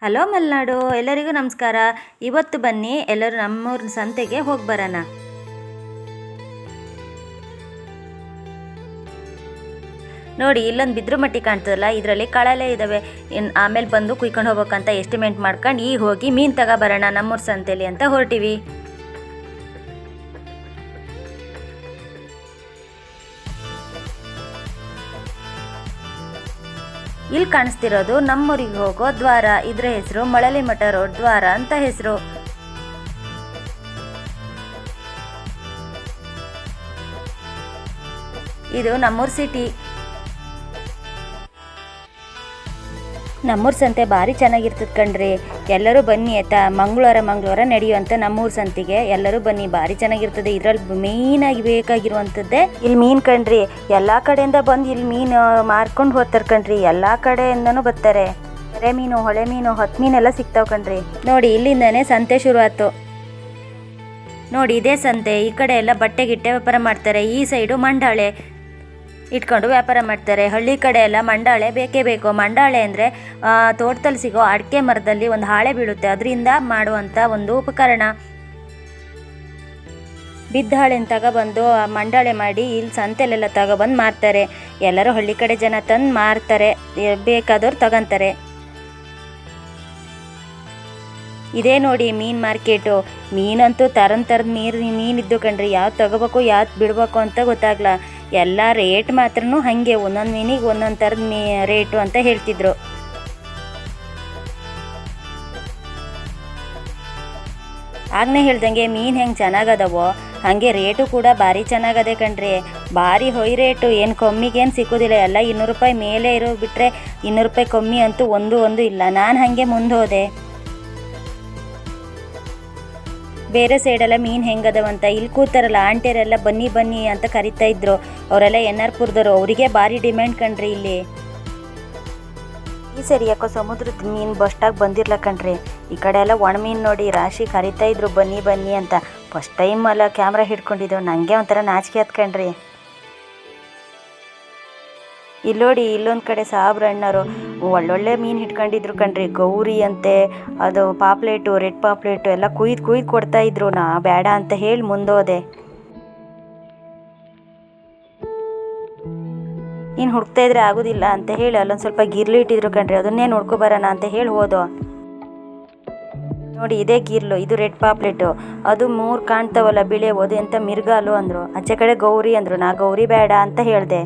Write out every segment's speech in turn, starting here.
Hello Malenadu, ಎಲ್ಲರಿಗೂ ನಮಸ್ಕಾರ. ಇವತ್ತು ಬನ್ನಿ ಎಲ್ಲರೂ ನಮ್ಮೂರ ಸಂತೆಗೆ ಹೋಗಿ ಬರೋಣ. ನೋಡಿ, ಇಲ್ಲೊಂದು ಬಿದ್ರು ಮಟ್ಟಿ ಕಾಣ್ತದಲ್ಲ, ಇದರಲ್ಲಿ ಕಳಲೆ ಇದ್ದಾವೆ. ಆಮೇಲೆ ಬಂದು ಕುಯ್ಕೊಂಡು ಹೋಗ್ಬೇಕಂತ ಎಸ್ಟಿಮೇಟ್ ಮಾಡ್ಕೊಂಡು ಈಗ ಹೋಗಿ ಮೀನು ತಗೊಬರೋಣ ನಮ್ಮೂರ ಸಂತೆಲಿ ಅಂತ ಹೊರಟಿವಿ. ಇಲ್ಲಿ ಕಾಣಿಸ್ತಿರೋದು ನಮ್ಮೂರಿಗೆ ಹೋಗೋ ದ್ವಾರ. ಇದ್ರ ಹೆಸರು ಮಳಲಿ ಮಠ ರೋಡ್ ದ್ವಾರ ಅಂತ ಹೆಸರು. ಇದು ನಮ್ಮೂರ್ ಸಿಟಿ. ನಮ್ಮೂರ್ ಸಂತೆ ಭಾರಿ ಚೆನ್ನಾಗಿರ್ತದೆ ಕಣ್ರಿ. ಎಲ್ಲರೂ ಬನ್ನಿ ಆಯ್ತಾ. ಮಂಗಳವಾರ ನಡೆಯುವಂಥ ನಮ್ಮೂರ್ ಸಂತೆಗೆ ಎಲ್ಲರೂ ಬನ್ನಿ, ಭಾರಿ ಚೆನ್ನಾಗಿರ್ತದೆ. ಇದ್ರಲ್ಲಿ ಮೇಯ್ನಾಗಿ ಬೇಕಾಗಿರುವಂಥದ್ದೇ ಇಲ್ಲಿ ಮೀನು ಕಣ್ರಿ. ಎಲ್ಲ ಕಡೆಯಿಂದ ಬಂದು ಇಲ್ಲಿ ಮೀನು ಮಾರ್ಕೊಂಡು ಹೋಗ್ತಾರೆ ಕಣ್ರಿ. ಎಲ್ಲ ಕಡೆಯಿಂದನೂ ಬರ್ತಾರೆ. ಕೆರೆ ಮೀನು, ಹೊಳೆ ಮೀನು, ಹೊತ್ತು ಮೀನೆಲ್ಲ ಸಿಗ್ತಾವೆ ಕಣ್ರಿ. ನೋಡಿ, ಇಲ್ಲಿಂದಾನೇ ಸಂತೆ ಶುರು ಆಯ್ತು. ನೋಡಿ, ಇದೇ ಸಂತೆ. ಈ ಕಡೆ ಎಲ್ಲ ಬಟ್ಟೆ ಗಿಟ್ಟೆ ವ್ಯಾಪಾರ ಮಾಡ್ತಾರೆ. ಈ ಸೈಡು ಮಂಡಾಳೆ ಇಟ್ಕೊಂಡು ವ್ಯಾಪಾರ ಮಾಡ್ತಾರೆ. ಹಳ್ಳಿ ಕಡೆ ಎಲ್ಲ ಮಂಡಾಳೆ ಬೇಕೇ ಬೇಕು. ಮಂಡಾಳೆ ಅಂದರೆ ತೋಟದಲ್ಲಿ ಸಿಗೋ ಅಡಿಕೆ ಮರದಲ್ಲಿ ಒಂದು ಹಾಳೆ ಬೀಳುತ್ತೆ, ಅದರಿಂದ ಮಾಡುವಂಥ ಒಂದು ಉಪಕರಣ. ಬಿದ್ದ ಹಾಳೆನ ತಗೊಬಂದು ಮಂಡಾಳೆ ಮಾಡಿ ಇಲ್ಲಿ ಸಂತೆಲೆಲ್ಲ ತಗೊಬಂದು ಮಾರ್ತಾರೆ. ಎಲ್ಲರೂ ಹಳ್ಳಿ ಕಡೆ ಜನ ತಂದು ಮಾರ್ತಾರೆ, ಬೇಕಾದವ್ರು ತಗೊಂತಾರೆ. ಇದೇ ನೋಡಿ ಮೀನು ಮಾರ್ಕೆಟು. ಮೀನಂತೂ ತರದ ಮೀನಿದ್ದು ಕಣ್ರಿ. ಯಾವ್ದು ತಗೋಬೇಕು ಯಾವ್ದು ಬಿಡಬೇಕು ಅಂತ ಗೊತ್ತಾಗ್ಲ. ಎಲ್ಲ ರೇಟ್ ಮಾತ್ರನೂ ಹಾಗೆ, ಒಂದೊಂದು ಮೀನಿಗೆ ಒಂದೊಂದು ಥರದ ರೇಟು ಅಂತ ಹೇಳ್ತಿದ್ರು. ಆಗಲೇ ಹೇಳ್ದಂಗೆ ಮೀನು ಹೆಂಗೆ ಚೆನ್ನಾಗದವೋ ಹಾಗೆ ರೇಟು ಕೂಡ ಭಾರಿ ಚೆನ್ನಾಗದೆ ಕಣ್ರಿ. ಭಾರಿ ಹೊಯ್ ರೇಟು, ಏನು ಕಮ್ಮಿಗೇನು ಸಿಕ್ಕೋದಿಲ್ಲ. ಎಲ್ಲ 200 ರೂಪಾಯಿ ಮೇಲೆ ಇರೋ ಬಿಟ್ಟರೆ 200 ರೂಪಾಯಿ ಕಮ್ಮಿ ಅಂತೂ ಒಂದು ಇಲ್ಲ. ನಾನು ಹಾಗೆ ಮುಂದೆ ಹೋದೆ. ಬೇರೆ ಸೈಡೆಲ್ಲ ಮೀನು ಹೆಂಗದವಂತ ಇಲ್ಲಿ ಕೂತಾರಲ್ಲ ಆಂಟಿಯರೆಲ್ಲ ಬನ್ನಿ ಅಂತ ಕರಿತಾ ಇದ್ರು. ಅವರೆಲ್ಲ NR ಪುರದವರು. ಅವರಿಗೆ ಭಾರಿ ಡಿಮ್ಯಾಂಡ್ ಕಣ್ರಿ ಇಲ್ಲಿ. ಈ ಸರಿ ಯಾಕೋ ಸಮುದ್ರದ ಮೀನು ಬಸ್ಟಾಗಿ ಬಂದಿರ್ಲ ಕಣ್ರಿ. ಈ ಕಡೆ ಎಲ್ಲ ಒಣ ಮೀನು ನೋಡಿ ರಾಶಿ ಕರಿತಾ ಇದ್ರು ಬನ್ನಿ ಅಂತ. ಫಸ್ಟ್ ಟೈಮ್ ಅಲ್ಲ ಕ್ಯಾಮ್ರಾ ಹಿಡ್ಕೊಂಡಿದ್ದೆವು. ನನಗೆ ಒಂಥರ ನಾಚಿಕೆ ಹತ್ಕಂಡ್ರಿ. ಇಲ್ಲಿ ನೋಡಿ, ಇಲ್ಲೊಂದು ಕಡೆ ಸಾಬ್ರ ಅಣ್ಣರು ಒಳ್ಳೊಳ್ಳೆ ಮೀನು ಹಿಡ್ಕೊಂಡಿದ್ರು ಕಣ್ರಿ. ಗೌರಿ ಅಂತೆ, ಅದು ಪಾಪ್ಲೇಟು, ರೆಡ್ ಪಾಪ್ಲೇಟು ಎಲ್ಲ ಕುಯ್ದು ಕೊಡ್ತಾ ಇದ್ರು. ನಾ ಬೇಡ ಅಂತ ಹೇಳಿ ಮುಂದೋದೆ. ಇನ್ನು ಹುಡ್ಕ್ತಾ ಇದ್ರೆ ಆಗೋದಿಲ್ಲ ಅಂತ ಹೇಳಿ ಅಲ್ಲೊಂದು ಸ್ವಲ್ಪ ಗಿರ್ಲು ಇಟ್ಟಿದ್ರು ಕಣ್ರಿ. ಅದನ್ನೇ ನೋಡ್ಕೊಬರೋಣ ಅಂತ ಹೇಳಿ ಹೋದೋ. ನೋಡಿ, ಇದೇ ಗಿರ್ಲು, ಇದು ರೆಡ್ ಪಾಪ್ಲೇಟು. ಅದು 3 ಕಾಣ್ತಾವಲ್ಲ ಬಿಳೆ, ಓದೆ ಅಂತ ಮಿರ್ಗಾಲು ಅಂದರು. ಆಚೆ ಕಡೆ ಗೌರಿ ಅಂದರು. ನಾ ಗೌರಿ ಬೇಡ ಅಂತ ಹೇಳಿದೆ.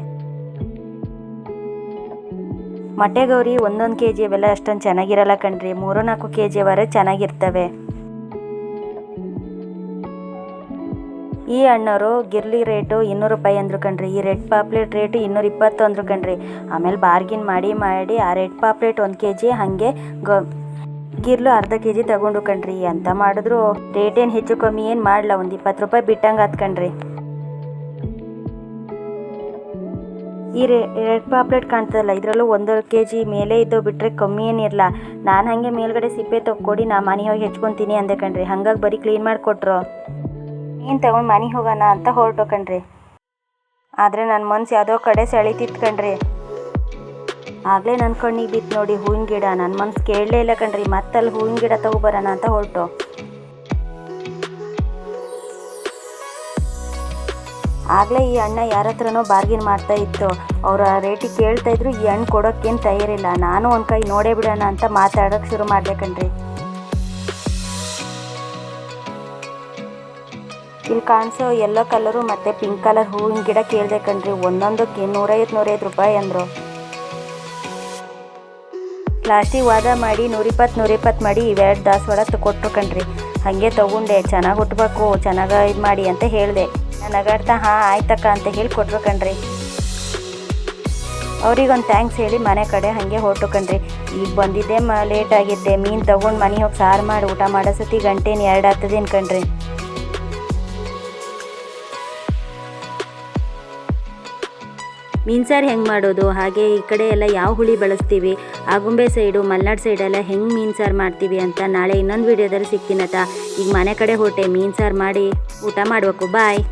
ಮೊಟ್ಟೆ ಗೌರಿ 1 kg ಅವೆಲ್ಲ ಅಷ್ಟೊಂದು ಚೆನ್ನಾಗಿರಲ್ಲ ಕಣ್ರಿ. 3-4 kg ವರೆಗೆ ಚೆನ್ನಾಗಿರ್ತವೆ. ಈ ಅಣ್ಣವರು ಗಿರ್ಲಿ ರೇಟು 200 ರೂಪಾಯಿ ಅಂದರು ಕಣ್ರಿ. ಈ ರೆಡ್ ಪಾಪ್ಲೇಟ್ ರೇಟು 220 ಅಂದರು ಕಣ್ರಿ. ಆಮೇಲೆ ಬಾರ್ಗಿನ್ ಮಾಡಿ ಆ ರೆಡ್ ಪಾಪ್ಲೇಟ್ 1 kg, ಹಾಗೆ ಗಿರ್ಲು ಅರ್ಧ kg ತಗೊಂಡು ಕಣ್ರಿ. ಅಂತ ಮಾಡಿದ್ರು ರೇಟ್ ಏನು ಹೆಚ್ಚು ಕಮ್ಮಿ ಏನು ಮಾಡಲ್ಲ, ಒಂದು 20 ರೂಪಾಯಿ ಬಿಟ್ಟಂಗೆ ಆತ್ ಕಣ್ರಿ. ಈ ರೆಡ್ ಪಾಪ್ಲೇಟ್ ಕಾಣ್ತದಲ್ಲ, ಇದರಲ್ಲೂ 1 kg ಮೇಲೆ ಇದ್ದು ಬಿಟ್ಟರೆ ಕಮ್ಮಿ ಏನಿರಲ್ಲ. ನಾನು ಹಾಗೆ ಮೇಲ್ಗಡೆ ಸಿಪ್ಪೆ ತೊಗೊಡಿ, ನಾ ಮನೆ ಹೋಗಿ ಹೆಚ್ಕೊತೀನಿ ಅಂದೆ ಕಣ್ರಿ. ಹಂಗಾಗಿ ಬರೀ ಕ್ಲೀನ್ ಮಾಡಿಕೊಟ್ರು. ಮೀನು ತಗೊಂಡು ಮನೆಗೆ ಹೋಗೋಣ ಅಂತ ಹೊರಟು ಕಣ್ರಿ. ಆದರೆ ನನ್ನ ಮನ್ಸು ಯಾವುದೋ ಕಡೆ ಸೆಳೀತಿತ್ತು ಕಣ್ರಿ. ಆಗಲೇ ನನ್ನ ಕಣ್ಣಿಗೆ ಬಿತ್ತು ನೋಡಿ ಹೂವಿನ ಗಿಡ. ನನ್ನ ಮನ್ಸು ಕೇಳಲೇ ಇಲ್ಲ ಕಣ್ರಿ. ಮತ್ತಲ್ಲಿ ಹೂವಿನ ಗಿಡ ತಗೊಬರೋಣ ಅಂತ ಹೊರಟು. ಆಗಲೇ ಈ ಅಣ್ಣ ಯಾರ ಹತ್ರನೋ ಬಾರ್ಗಿನ್ ಮಾಡ್ತಾ ಇತ್ತು. ಅವರ ರೇಟಿಗೆ ಕೇಳ್ತಾ ಇದ್ರು. ಈ ಹಣ್ಣು ಕೊಡೋಕ್ಕೇನು ತಯಾರಿಲ್ಲ. ನಾನು ಒಂದು ಕೈ ನೋಡೇ ಬಿಡೋಣ ಅಂತ ಮಾತಾಡೋಕ್ಕೆ ಶುರು ಮಾಡಿದೆ ಕಣ್ರಿ. ಇಲ್ಲಿ ಕಾಣಿಸೋ ಯೆಲ್ಲೋ ಕಲರು ಮತ್ತು ಪಿಂಕ್ ಕಲರ್ ಹೂವಿನ ಗಿಡ ಕೇಳಿದೆ ಕಣ್ರಿ. ಒಂದೊಂದಕ್ಕೆ 150 ರೂಪಾಯಿ ಅಂದರು. ಲಾಸ್ಟಿಗೆ ವಾದ ಮಾಡಿ 120 ಮಾಡಿ ಇವೆರಡು ದಾಸವಾಳ ಕೊಟ್ಟರು ಕಣ್ರಿ. ಹಾಗೆ ತೊಗೊಂಡೆ. ಚೆನ್ನಾಗಿ ಹುಟ್ಟಬೇಕು, ಚೆನ್ನಾಗಿ ಇದು ಮಾಡಿ ಅಂತ ಹೇಳಿದೆ. ನಗಾಡ್ತಾ ಹಾಂ ಆಯ್ತಕ್ಕ ಅಂತ ಹೇಳಿ ಕೊಟ್ಟರು ಕಣ್ರಿ. ಅವ್ರಿಗೊಂದು ಥ್ಯಾಂಕ್ಸ್ ಹೇಳಿ ಮನೆ ಕಡೆ ಹಾಗೆ ಹೊರಟು ಕಣ್ರಿ. ಈಗ ಬಂದಿದ್ದೆ ಲೇಟ್ ಆಗಿದ್ದೆ. ಮೀನು ತೊಗೊಂಡು ಮನೆ ಹೋಗಿ ಸಾರು ಮಾಡಿ ಊಟ ಮಾಡೋ ಸತಿ 1 ಗಂಟೆ 2 ಆಗ್ತದೇನು ಕಣ್ರಿ. ಮೀನು ಸಾರು ಹೆಂಗೆ ಮಾಡೋದು, ಹಾಗೆ ಈ ಕಡೆ ಎಲ್ಲ ಯಾವ ಹುಳಿ ಬಳಸ್ತೀವಿ, ಆಗುಂಬೆ ಸೈಡು ಮಲೆನಾಡು ಸೈಡೆಲ್ಲ ಹೆಂಗೆ ಮೀನು ಸಾರು ಮಾಡ್ತೀವಿ ಅಂತ ನಾಳೆ ಇನ್ನೊಂದು ವೀಡಿಯೋದಲ್ಲಿ ಸಿಗ್ತೀನತ್ತ. ಈಗ ಮನೆ ಕಡೆ ಹೊರಟೆ. ಮೀನು ಸಾರು ಮಾಡಿ ಊಟ ಮಾಡಬೇಕು. ಬಾಯ್.